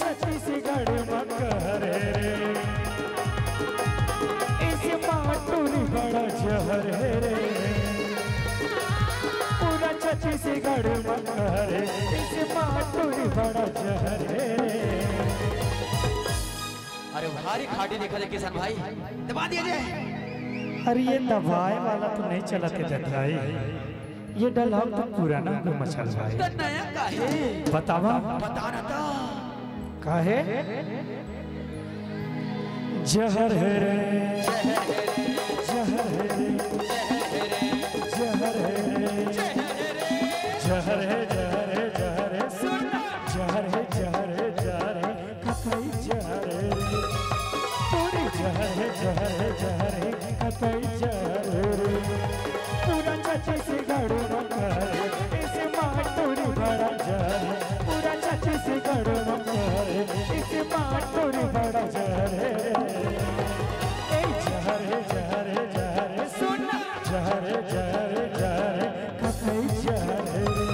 छत्तीसगढ़ मकहरे रे, इस माटूरी बड़ा जहर रे, पूरा छत्तीसगढ़ मकहरे, इस माटूरी बड़ा जहर रे। अरे भारी खाटी दिखा दे किसान भाई, दबा दिया जाए। अरे ये दबाए वाला तो नहीं चला थे भाई, ये डला तो पुराना हो मछल भाई। तो नया काहे? बतावा बता ना तो। काहे? जहर है रे, जहर है रे, जहर है रे, जहर है, जहर है, जहर है, सुन जहर है, जहर है, जहर है, कतई जहर है रे, पूरी जहर है, जहर है, जहर है, कतई जहर है रे, पूरा छत्तीसगढ़ मकहरे, इस माटूरी बड़ा जहर है, पूरा छत्तीसगढ़ मकहरे, इस माटूरी बड़ा जहर है। ए जहर है, जहर है, जहर है, सुन जहर है, जहर है, जहर है, कतई जहर है रे,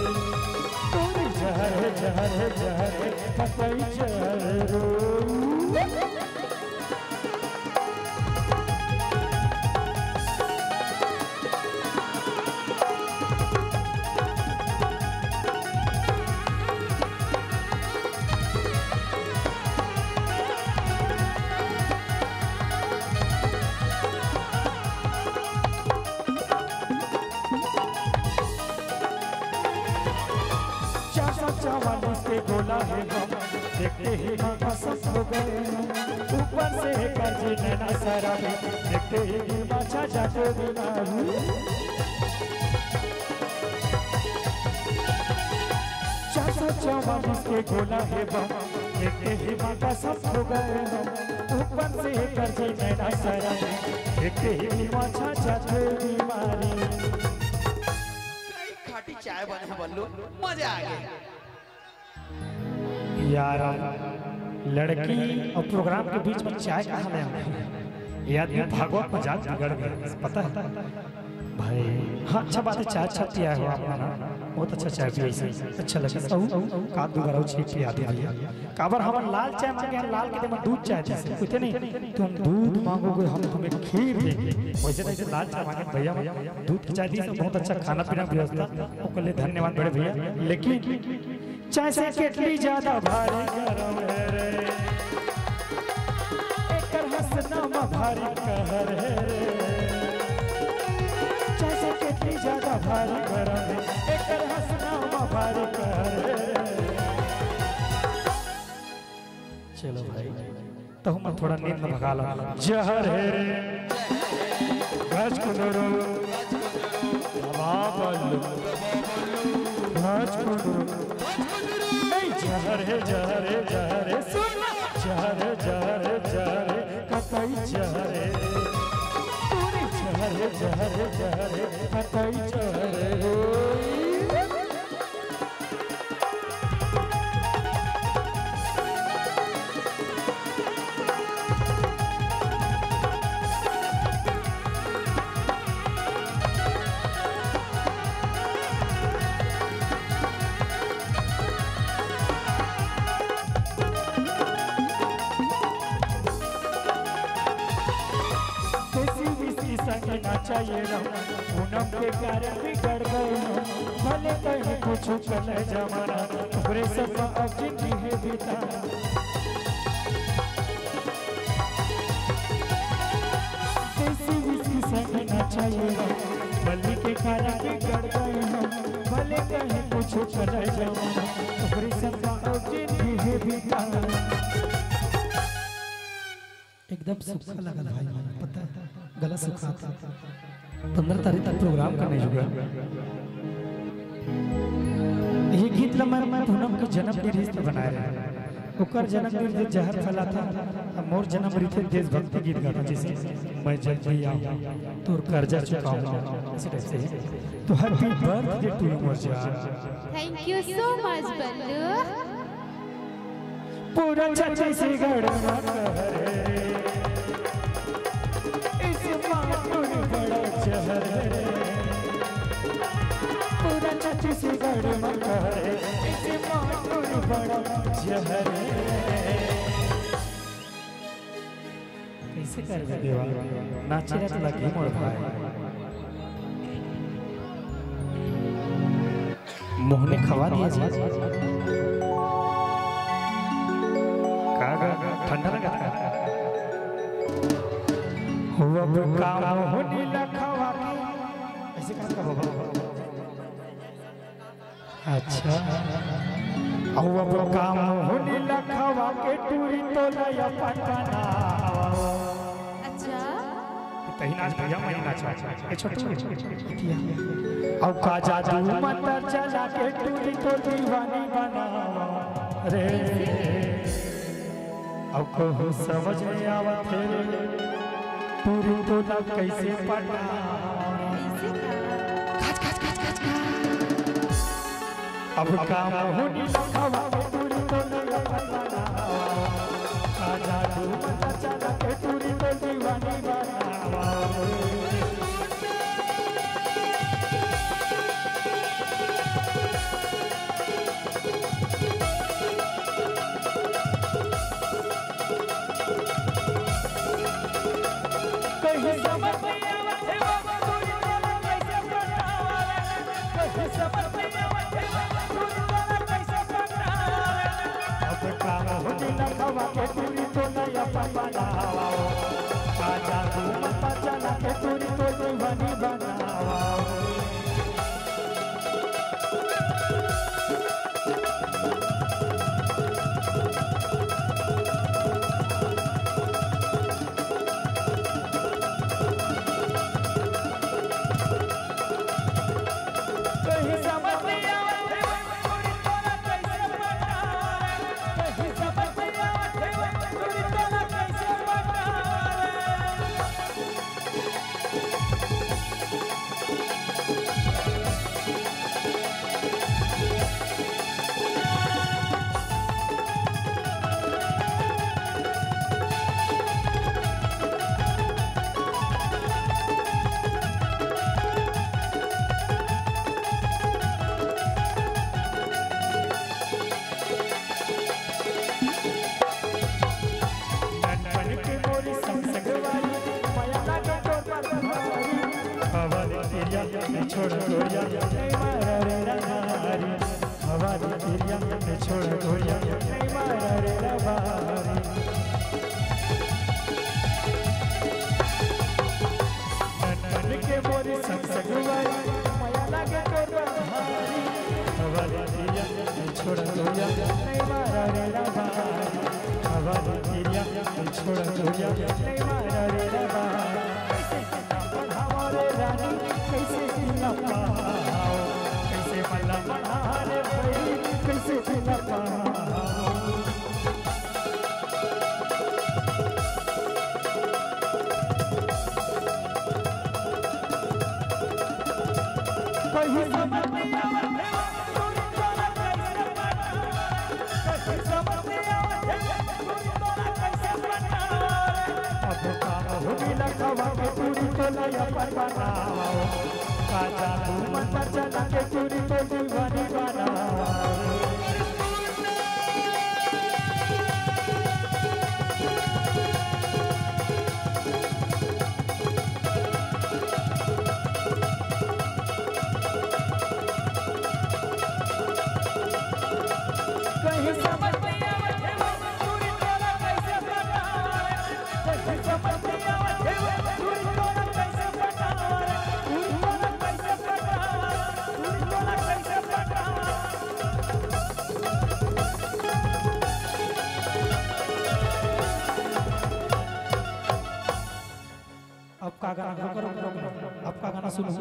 पूरी जहर है, जहर है, जहर है, कतई जहर है रे। चावालीस के गोला है हम, देखते ही मामा सब हो गए, ऊपर से कर्जी नैना शराबी, देखते ही बाछा जाके बीमारू। 444 के गोला है हम, देखते ही मामा सब हो गए, ऊपर से कर्जी नैना शराबी, देखते ही बाछा जाके बीमारी। खाटी चाय बने बल्लू, मजा आ गया यार। लड़की और प्रोग्राम के बीच में चाय कहाँ ले आए? ये आदमी भागवत मजाक बिगड़ गया, पता है भाई। हाँ अच्छा बात है, चाय अच्छा पिया है आपने ना, बहुत अच्छा चाय पिया, इसे अच्छा लगा। का दुबारा छीप पिया दिया काबर हम लाल चाय मांगे हैं, लाल के दूध चाय जैसे कुछ नहीं, तुम दूध मांगोगे हम तुम्हें खीर देंगे, वैसे वैसे लाल चाय मांगे भैया दूध की चाय दी, बहुत अच्छा खाना पीना व्यवस्था, उसके लिए धन्यवाद बड़े भैया। लेकिन चाय से केटली ज्यादा भारी गरम है रे, एकर हंसनामा भारी कहर है रे, चाय से केटली ज्यादा भारी गरम है, एकर हंसनामा भारी कहर है रे। चलो भाई तो हम थोड़ा नींद में भगा लो। जहर है रे गज कुंदरो बल्लू गज कुंदरो, जहर है, जहर है, जहर है, सुन जहर है, जहर है, जहर है, कतई जहर है, पूरी जहर है, जहर है, जहर है, कतई जहर है। चाहिए पूनम के कारण बिगड़ गए, भले कहीं कुछ कल जमाना, पूरे सब अब जिंदगी है बीता। देसी विसी संग ना चाहिए, भले के कारण बिगड़ गए, भले कहीं कुछ कल जमाना, पूरे सब अब जिंदगी है बीता। एकदम सूखा लगा भाई, पता है गला सूखा था। 15 तारीख तक प्रोग्राम करने जुगा। ये गीत मैं पूनम के जन्म दिन बनाए रहे, ओकर जन्म दिन जहर फैला था, मोर जन्म रीते देशभक्ति गीत गाता, जैसे मैं जब भी आऊं तो कर्जा चुकाऊंगा, इस टाइप से। तो हैप्पी बर्थडे टू यू मोर जान। Thank you so much Ballu. पूरा छत्तीसगढ़ मकहरे, इस माटूरी बड़ा जहर है, पूरा छत्तीसगढ़ मकहरे, इस माटूरी टूरी बड़ा जहर कैसे कर देवा नाचे तो लगी मोर भाई मोहने खवा दिया जी ठंडा लगा था हुआ काम होने लखवा ऐसे कैसे होगा अच्छा हुआ काम होने लखवा के टूरी तो नया पटना अच्छा कहीं नाच भैया मैं नाच ए छोटू अब का जादू मंतर चला के टूरी तो दीवानी बनावा रे अब को समझ नहीं आवा तेरे टूरी तो ना कैसे पटा अब काम होनी लखवा टूरी तो नया पटा का जादू मंतर चला के टूरी तो दीवानी बनावा लखवा के टूरी तो नया बनावा आजा तू मत चला के टूरी तो दीवानी बनावा छोड़ गोरिया नहीं मारा रे रबारी हवारी तेरिया में छोड़ गोरिया नहीं मारा रे रबारी नन के मोरी संसगवारी माया लगे तो रबारी हवारी तेरिया में छोड़ गोरिया नहीं मारा रे रबारी हवारी तेरिया में छोड़ गोरिया नहीं मारा रे रबारी हमारे रानी कैसे पीना पाओ कैसे मल्ला बनाने भाई कैसे पीना पाओ कहीं समझ नहीं आवे तूने तोला कैसे बना कहीं समझ नहीं आवे तूने तोला कैसे बना अब काम होगी लखवा के टूरी तो नया बनावा काजा तू मंतर चला के टूरी तो दीवानी बनावा कहीं समझ नहीं आवे टूरी तोला कैसे बना कहीं समझ नहीं आवे टूरी तोला कैसे बना टूरी तोला कैसे बना टूरी तोला कैसे बना अब का गाना आपका गाना सुनो